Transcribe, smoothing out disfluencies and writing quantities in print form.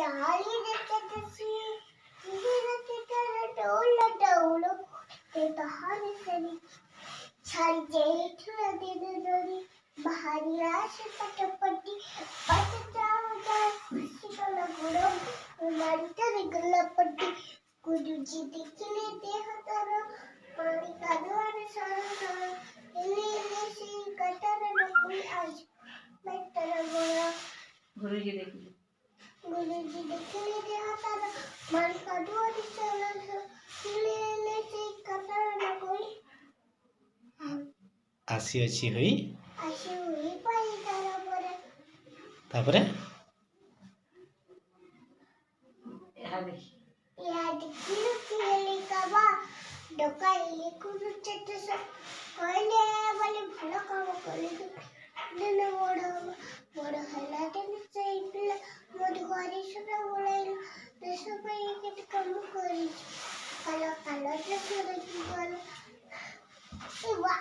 चाली देखसी जीरते तर डोल डोल ते कहानी सरी छाई जेठ नदी नदी बाहरी राशि पटपटी पट जावता खुशी गुड़ो मारिता गल्लापट्टी गुरुजी दिखले देह तर पानी कादवाने सारा सारा इले से कटर न कोई आज मैं तर बोला गुरुजी दिखले देह तर पानी कादवाने सारा सारा इले से कटर न कोई आसी अच्छी हुई पाई तापरे याद किलो किले काबा डोका इले कुरु चटस कहले वाले भलो काम करले दिन बड़ हला दिन से पिला मोद घरे सुना बोलाइल देश पे केत काम करी काला काला ड्रेस रे की वाला ए वाह